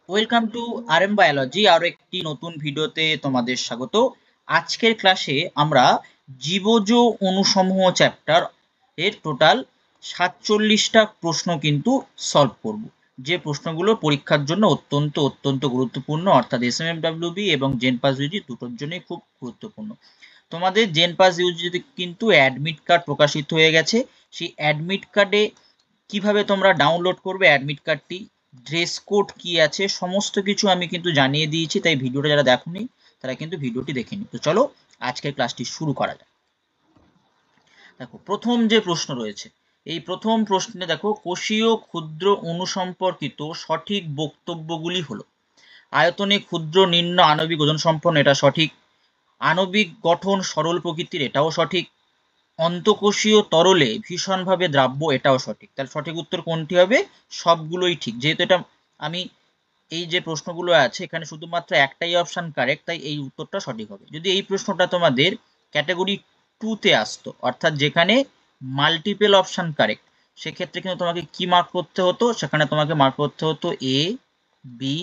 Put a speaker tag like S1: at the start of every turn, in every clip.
S1: Welcome to RM biology. আরো একটি নতুন ভিডিওতে তোমাদের স্বাগত। আজকের ক্লাসে আমরা জীবজ অণুসমূহ চ্যাপ্টার এর টোটাল 47টা প্রশ্ন কিন্তু সলভ করব, যে প্রশ্নগুলো পরীক্ষার জন্য অত্যন্ত অত্যন্ত গুরুত্বপূর্ণ, অর্থাৎ এসএমএফডব্লিউবি এবং জেনপাস ইউজি দুটোর জন্যই খুব গুরুত্বপূর্ণ। তোমাদের জেনপাস ইউজিতে কিন্তু অ্যাডমিট কার্ড প্রকাশিত হয়ে গেছে। সেই অ্যাডমিট কার্ডে কিভাবে তোমরা ডাউনলোড করবে অ্যাডমিট কার্ডটি, ড্রেস কোড কি আছে, সমস্ত কিছু আমি কিন্তু জানিয়ে দিয়েছি, তাই ভিডিওটা যারা দেখোনি তারা কিন্তু ভিডিওটি দেখে নি। তো চলো আজকের ক্লাসটি শুরু করা যাক। দেখো প্রথম যে প্রশ্ন রয়েছে, এই প্রথম প্রশ্নে দেখো কোষীয় ক্ষুদ্র অণু সম্পর্কিত সঠিক বক্তব্যগুলি হলো আয়তনে ক্ষুদ্র, নিম্ন আণবিক ওজন সম্পন্ন, এটা সঠিক। আণবিক গঠন সরল প্রকৃতির, এটাও সঠিক। অন্তঃকোষীয় তরলে ভীষণভাবে দ্রাব্য, এটাও সঠিক। তাহলে সঠিক উত্তর কোনটি হবে? সবগুলোই ঠিক। যেহেতু এটা আমি এই যে প্রশ্নগুলো আছে এখানে শুধুমাত্র একটাই অপশন কারেক্ট, তাই এই উত্তরটা সঠিক হবে। যদি এই প্রশ্নটা তোমাদের ক্যাটাগরি 2-তে আসতো, অর্থাৎ যেখানে মাল্টিপল অপশন কারেক্ট, সেক্ষেত্রে কিন্তু তোমাকে কি মার্ক করতে হতো? সেখানে তোমাকে মার্ক করতে হতো এ, বি,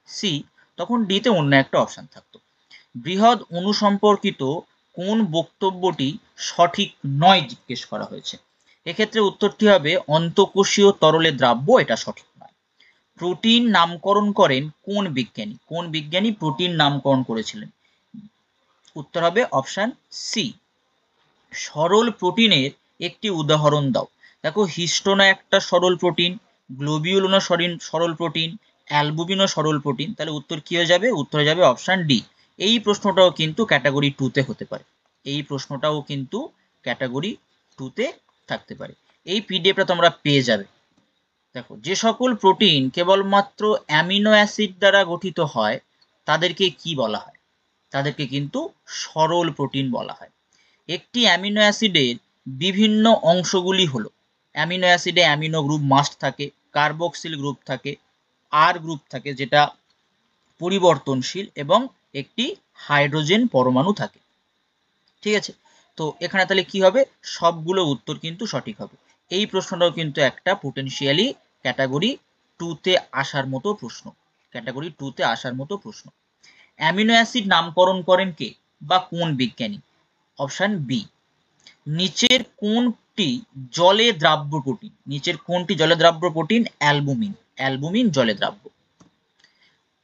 S1: সি, তখন ডিতে অন্য একটা অপশন থাকতো। বৃহৎ অণু সম্পর্কিত কোন বক্তব্যটি সঠিক নয় জিজ্ঞেস করা হয়েছে। এক্ষেত্রে উত্তরটি হবে অন্তঃকোষীয় তরলে দ্রাব্য, এটা সঠিক নয়। প্রোটিন নামকরণ করেন কোন বিজ্ঞানী? কোন বিজ্ঞানী প্রোটিন নামকরণ করেছিলেন? উত্তর হবে অপশন সি। সরল প্রোটিনের একটি উদাহরণ দাও। দেখো হিস্টোনা একটা সরল প্রোটিন, গ্লোবিউলনা সরল প্রোটিন, অ্যালবুমিনও সরল প্রোটিন। তাহলে উত্তর কি হয়ে যাবে? উত্তর হয়ে যাবে অপশন ডি। এই প্রশ্নটাও কিন্তু ক্যাটাগরি 2-তে হতে পারে। এই প্রশ্নটাও কিন্তু ক্যাটাগরি 2-তে থাকতে পারে। এই পিডিএফটা তোমরা পেয়ে যাবে। দেখো যে সকল প্রোটিন কেবলমাত্র অ্যামিনো অ্যাসিড দ্বারা গঠিত হয় তাদেরকে কি বলা হয়? তাদেরকে কিন্তু সরল প্রোটিন বলা হয়। একটি অ্যামিনো অ্যাসিডের বিভিন্ন অংশগুলি হলো, অ্যামিনো অ্যাসিডে অ্যামিনো গ্রুপ মাস্ট থাকে, কার্বক্সিল গ্রুপ থাকে, আর গ্রুপ থাকে যেটা পরিবর্তনশীল, এবং একটি হাইড্রোজেন পরমাণু থাকে। ঠিক আছে, তো এখানে তাহলে কি হবে? সবগুলো উত্তর কিন্তু সঠিক হবে। এই প্রশ্নটাও কিন্তু একটা পোটেনশিয়ালি ক্যাটাগরি 2-তে আসার মতো প্রশ্ন। ক্যাটাগরি 2-তে আসার মতো প্রশ্ন। অ্যামিনো অ্যাসিড নামকরণ করেন কে বা কোন বিজ্ঞানী? Option B. নিচের কোনটি জলে দ্রাব্য প্রোটিন? নিচের কোনটি জলে দ্রাব্য প্রোটিন? অ্যালবুমিন। অ্যালবুমিন জলে দ্রাব্য।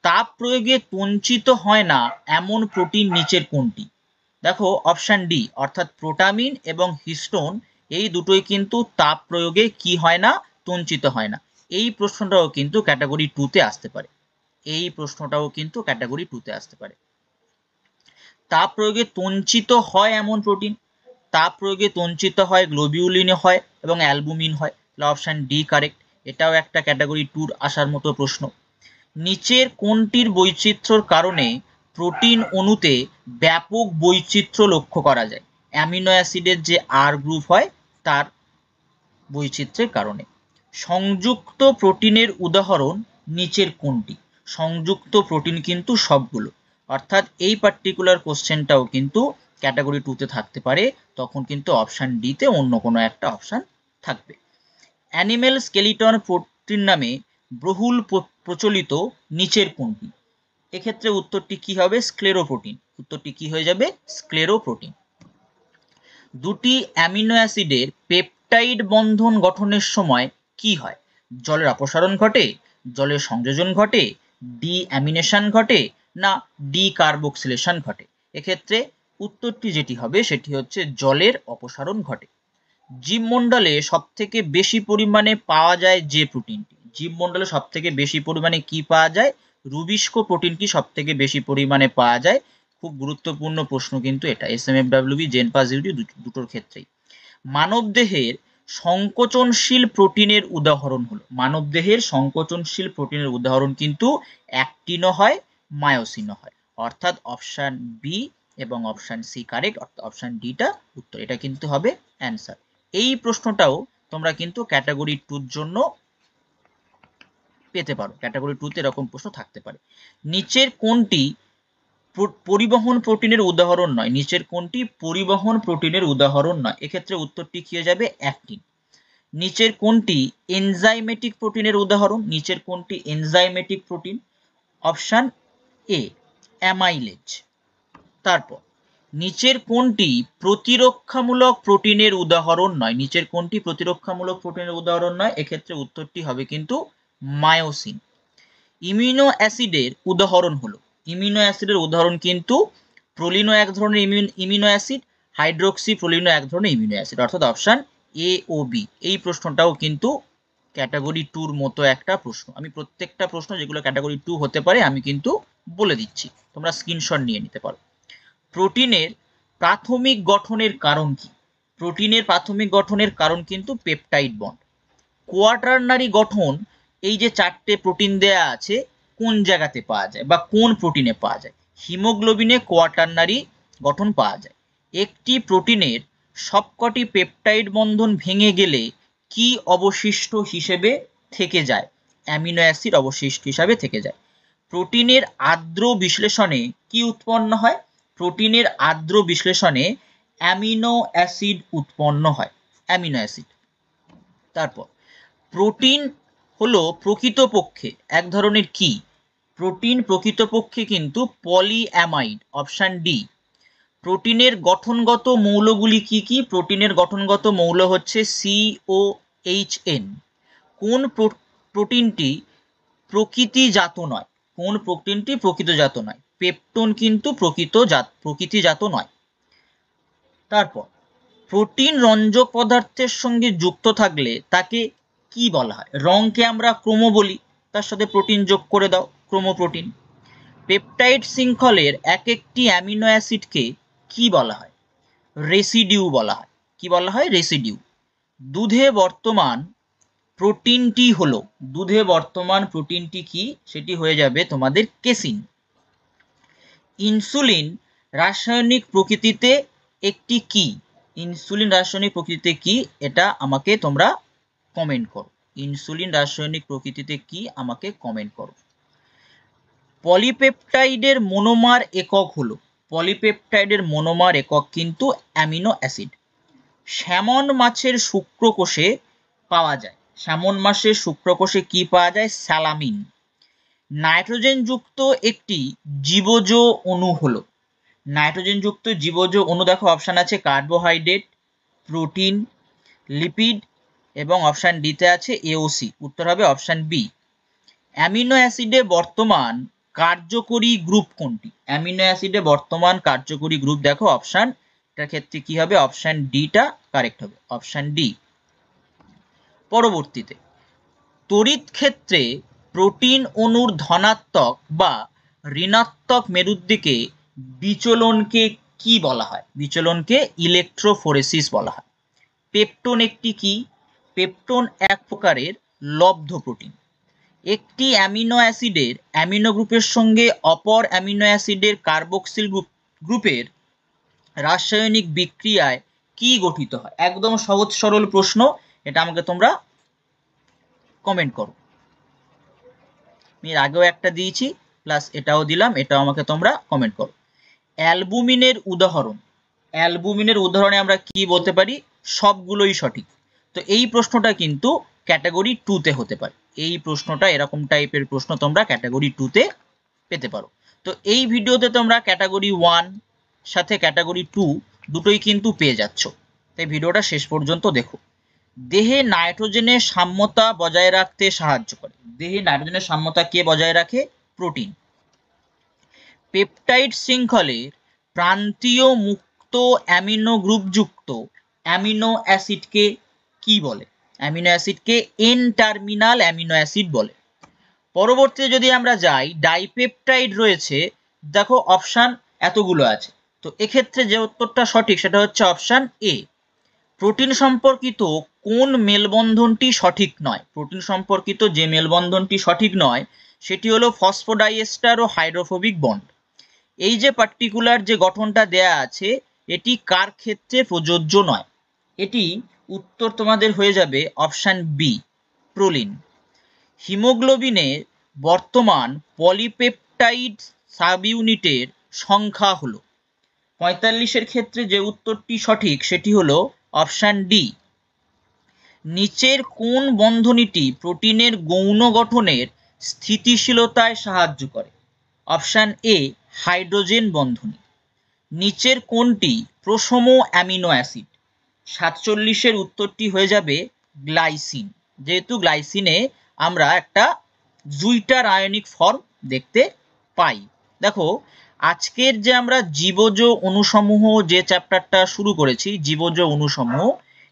S1: তাপ প্রয়োগে তঞ্চিত হয় না এমন প্রোটিন নিচের কোনটি? দেখো অপশন ডি, অর্থাৎ প্রোটামিন এবং হিস্টোন এই দুটোই কিন্তু তাপ প্রয়োগে কি হয় না? তঞ্চিত হয় না। এই প্রশ্নটাও কিন্তু ক্যাটাগরি 2-তে আসতে পারে। এই প্রশ্নটাও কিন্তু ক্যাটাগরি 2-তে আসতে পারে। তাপ প্রয়োগে তঞ্চিত হয় এমন প্রোটিন, তাপ প্রয়োগে তঞ্চিত হয় গ্লোবিউলিন হয় এবং অ্যালবুমিন হয়। তাহলে অপশন ডি কারেক্ট। এটাও একটা ক্যাটাগরি 2-র আসার মতো প্রশ্ন। নিচের কোনটির বৈচিত্র্যর কারণে প্রোটিন অণুতে ব্যাপক বৈচিত্র্য লক্ষ্য করা যায়? অ্যামিনো অ্যাসিডের যে আর গ্রুপ হয় তার বৈচিত্র্যের কারণে। সংযুক্ত প্রোটিনের উদাহরণ নিচের কোনটি? সংযুক্ত প্রোটিন কিন্তু সবগুলো, অর্থাৎ এই পার্টিকুলার কোশ্চেনটাও কিন্তু ক্যাটাগরি 2-তে থাকতে পারে, তখন কিন্তু অপশন ডিতে অন্য কোনো একটা অপশন থাকবে। অ্যানিমেল স্কেলিটন প্রোটিন নামে বহুল প্রচলিত নিচের কোনটি? এক্ষেত্রে উত্তরটি কি হবে? স্ক্লেরোপ্রোটিন। উত্তরটি কি হয়ে যাবে? স্ক্লেরোপ্রোটিন। দুটি অ্যামিনো অ্যাসিডের পেপটাইড বন্ধন গঠনের সময় কি হয়? জলের অপসারণ ঘটে, জলের সংযোজন ঘটে, ডি অ্যামিনেশন ঘটে, না ডি কার্বক্সিলেশন ঘটে? এক্ষেত্রে উত্তরটি যেটি হবে সেটি হচ্ছে জলের অপসারণ ঘটে। জীবমণ্ডলে সবথেকে বেশি পরিমাণে পাওয়া যায় যে প্রোটিনটি, জীবমণ্ডলে সবথেকে বেশি পরিমাণে কি পাওয়া যায়? রুবিস্কো প্রোটিনটি সবথেকে বেশি পরিমাণে পাওয়া যায়। খুব গুরুত্বপূর্ণ প্রশ্ন কিন্তু এটা, এসএমএফডব্লিউবি জেনপাস ইউডি দুটোর ক্ষেত্রেই। মানবদেহের সংকোচনশীল প্রোটিনের উদাহরণ হলো, মানবদেহের সংকোচনশীল প্রোটিনের উদাহরণ কিন্তু অ্যাক্টিনও হয়, মায়োসিনও হয়, অর্থাৎ অপশন বি এবং অপশন সি কারেক্ট, অর্থাৎ অপশন ডিটা উত্তর। এটা কিন্তু হবে অ্যান্সার। এই প্রশ্নটাও তোমরা কিন্তু ক্যাটাগরি 2-র জন্য পেতে পারো। ক্যাটাগরি 2-তে এরকম প্রশ্ন থাকতে পারে। নিচের কোনটি পরিবহন প্রোটিনের উদাহরণ নয়? নিচের কোনটি পরিবহন প্রোটিনের উদাহরণ নয়? এক্ষেত্রে উত্তরটি কি হয়ে যাবে? অ্যাক্টিন। নিচের কোনটি এনজাইমেটিক প্রোটিনের উদাহরণ? নিচের কোনটি enzymatic protein? Option A amylase. তারপর নিচের কোনটি প্রতিরক্ষামূলক প্রোটিনের উদাহরণ নয়? নিচের কোনটি প্রতিরক্ষামূলক প্রোটিনের উদাহরণ নয়? এক্ষেত্রে উত্তরটি হবে কিন্তু মায়োসিন। ইমিউনো অ্যাসিডের উদাহরণ হলো, ইমিউনো অ্যাসিডের উদাহরণ কিন্তু প্রোলিনো এক ধরনের ইমিউনো অ্যাসিড, হাইড্রোক্সি প্রোলিনো এক ধরনের ইমিউনো অ্যাসিড, অর্থাৎ অপশান এ ও বি। এই প্রশ্নটাও কিন্তু ক্যাটাগরি 2-র মতো একটা প্রশ্ন। আমি প্রত্যেকটা প্রশ্ন যেগুলো ক্যাটাগরি 2 হতে পারে আমি কিন্তু বলে দিচ্ছি, তোমরা স্ক্রিনশট নিয়ে নিতে পারো। প্রোটিনের প্রাথমিক গঠনের কারণ কি? প্রোটিনের প্রাথমিক গঠনের কারণ কিন্তু পেপটাইড বন্ড। কোয়াটারনারি গঠন, এই যে 4টে প্রোটিন দেয়া আছে, কোন জায়গাতে পাওয়া যায় বা কোন প্রোটিনে পাওয়া যায়? হিমোগ্লোবিনে কোয়াটারনারি গঠন পাওয়া যায়। একটি প্রোটিনের সবকটি পেপটাইড বন্ধন ভেঙে গেলে কি অবশিষ্ট হিসেবে থেকে যায়? অ্যামিনো অ্যাসিড অবশিষ্ট হিসাবে থেকে যায়। প্রোটিনের আর্দ্র বিশ্লেষণে কি উৎপন্ন হয়? প্রোটিনের আর্দ্র বিশ্লেষণে অ্যামিনো অ্যাসিড উৎপন্ন হয়, অ্যামিনো অ্যাসিড। তারপর প্রোটিন হলো প্রকৃতপক্ষে এক ধরনের কি? প্রোটিন প্রকৃতপক্ষে কিন্তু পলিঅ্যামাইড, অপশান ডি। প্রোটিনের গঠনগত মৌলগুলি কি কি? প্রোটিনের গঠনগত মৌল হচ্ছে COHN। কোন প্রোটিনটি প্রকৃতিজাত নয়? কোন প্রোটিনটি প্রকৃতজাত নয়? পেপটোন কিন্তু প্রকৃতিজাত নয়। তারপর প্রোটিন রঞ্জক পদার্থের সঙ্গে যুক্ত থাকলে তাকে কি বলা হয়? রঙকে আমরা ক্রোমো বলি, তার সাথে প্রোটিন যোগ করে দাও, ক্রোমোপ্রোটিন। পেপটাইড শৃঙ্খলের এক একটি অ্যামিনো অ্যাসিডকে কি বলা হয়? রেসিডিউ বলা হয়। কি বলা হয়? রেসিডিউ। দুধে বর্তমান প্রোটিনটি হলো, দুধে বর্তমান প্রোটিনটি কি? সেটি হয়ে যাবে তোমাদের কেসিন। ইনসুলিন রাসায়নিক প্রকৃতিতে একটি কি? ইনসুলিন রাসায়নিক প্রকৃতিতে কি? এটা আমাকে তোমরা কমেন্ট করো। ইনসুলিন রাসায়নিক প্রকৃতিতে কি? আমাকে কমেন্ট করো। পলিপেপটাইডের মনোমার একক হলো, পলিপেপটাইডের মনোমার একক কিন্তু অ্যামিনো অ্যাসিড। স্যামন মাছের শুক্রকোষে পাওয়া যায়, স্যামন মাছের শুক্রকোষে কি পাওয়া যায়? স্যালামিন। নাইট্রোজেনযুক্ত একটি জীবজ অণু হলো, নাইট্রোজেনযুক্ত জীবজ অণু দেখো অপশান আছে কার্বোহাইড্রেট, প্রোটিন, লিপিড এবং অপশান ডিতে আছে এওসি। উত্তর হবে অপশান বি। অ্যামিনো অ্যাসিডে বর্তমান কার্যকরী গ্রুপ কোনটি? অ্যামিনো অ্যাসিডে বর্তমান কার্যকরী গ্রুপ দেখো অপশান, এটার ক্ষেত্রে কি হবে? অপশান ডিটা কারেক্ট হবে, অপশান ডি। পরবর্তীতে তড়িৎ ক্ষেত্রে প্রোটিন অণুর ধনাত্মক বা ঋণাত্মক মেরুর দিকে বিচলনকে কি বলা হয়? বিচলনকে ইলেকট্রোফোরেসিস বলা হয়। পেপটোন একটি কি? পেপটোন এক প্রকারের লব্ধ প্রোটিন। একটি অ্যামিনো অ্যাসিডের অ্যামিনো গ্রুপের সঙ্গে অপর অ্যামিনো অ্যাসিডের কার্বক্সিল গ্রুপের রাসায়নিক বিক্রিয়ায় কি গঠিত হয়? একদম সহজ সরল প্রশ্ন, এটা আমাকে তোমরা কমেন্ট করো। এর আগেও একটা দিয়েছি, প্লাস এটাও দিলাম, এটাও আমাকে তোমরা কমেন্ট করো। অ্যালবুমিনের উদাহরণ, অ্যালবুমিনের উদাহরণে আমরা কি বলতে পারি? সবগুলোই সঠিক। তো এই প্রশ্নটা কিন্তু ক্যাটাগরি 2-তে হতে পারে, এই প্রশ্নটা এরকম টাইপের প্রশ্ন তোমরা ক্যাটাগরি 2-তে পেতে পারো। তো এই ভিডিওতে তোমরা ক্যাটাগরি 1 সাথে ক্যাটাগরি 2 দুটোই কিন্তু পেয়ে যাচ্ছ, তাই ভিডিওটা শেষ পর্যন্ত দেখো। দেহে নাইট্রোজেনের সাম্যতা বজায় রাখতে সাহায্য করে, দেহে নাইট্রোজেনের সাম্যতা কে বজায় রাখে? প্রোটিন। পেপটাইড শৃঙ্খলের প্রান্তীয় মুক্ত অ্যামিনো গ্রুপযুক্ত অ্যামিনো অ্যাসিডকে কি বলে? অ্যামিনো অ্যাসিডকে এন টার্মিনাল অ্যামিনো অ্যাসিড বলে। পরবর্তীতে যদি আমরা যাই, ডাইপেপটাইড রয়েছে, দেখো অপশান এতগুলো আছে, তো এক্ষেত্রে যে উত্তরটা সঠিক সেটা হচ্ছে অপশান এ। প্রোটিন সম্পর্কিত কোন মেলবন্ধনটি সঠিক নয়? প্রোটিন সম্পর্কিত যে মেলবন্ধনটি সঠিক নয় সেটি হলো ফসফোডাইএস্টার ও হাইড্রোফোবিক বন্ড। এই যে পার্টিকুলার যে গঠনটা দেয়া আছে এটি কার ক্ষেত্রে প্রযোজ্য নয়? এটি উত্তর তোমাদের হয়ে যাবে অপশান বি, প্রোলিন। হিমোগ্লোবিনের বর্তমান পলিপেপটাইড সাবইউনিটের সংখ্যা হলো 45-এর ক্ষেত্রে যে উত্তরটি সঠিক সেটি হলো অপশান ডি। নিচের কোন বন্ধনীটি প্রোটিনের গৌণ গঠনের স্থিতিশীলতায় সাহায্য করে? অপশান এ হাইড্রোজেন বন্ধনী। নিচের কোনটি প্রশম অ্যামিনো অ্যাসিড? 47-এর উত্তরটি হয়ে যাবে গ্লাইসিন, যেহেতু গ্লাইসিনে আমরা একটা জুইটার আয়নিক ফর্ম দেখতে পাই। দেখো, আজকের যে আমরা জীবজ অণুসমূহ যে চ্যাপ্টারটা শুরু করেছি, জীবজ অণুসমূহ,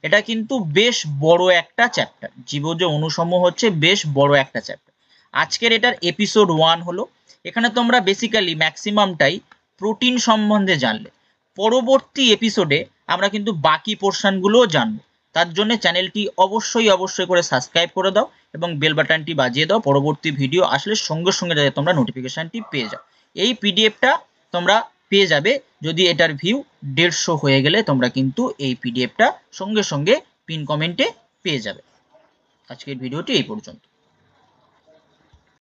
S1: এটা কিন্তু বেশ বড় একটা চ্যাপ্টার। জীবজ অণুসমূহ হচ্ছে বেশ বড় একটা চ্যাপ্টার। আজকের এটার এপিসোড 1 হলো। এখানে তোমরা বেসিক্যালি ম্যাক্সিমামটাই প্রোটিন সম্বন্ধে জানলে। পরবর্তী এপিসোডে আমরা কিন্তু বাকি পোর্শনগুলোও জানবো। তার জন্য চ্যানেলটি অবশ্যই করে সাবস্ক্রাইব করে দাও এবং বেল বাটনটি বাজিয়ে দাও, পরবর্তী ভিডিও আসলে সঙ্গে সঙ্গে যাতে তোমরা নোটিফিকেশনটি পেয়ে যাও। এই পিডিএফটা তোমরা পেয়ে যাবে যদি এটার ভিউ 150 হয়ে গেলে তোমরা কিন্তু এই পিডিএফটা সঙ্গে সঙ্গে পিন কমেন্টে পেয়ে যাবে। আজকের ভিডিওটি এই পর্যন্ত।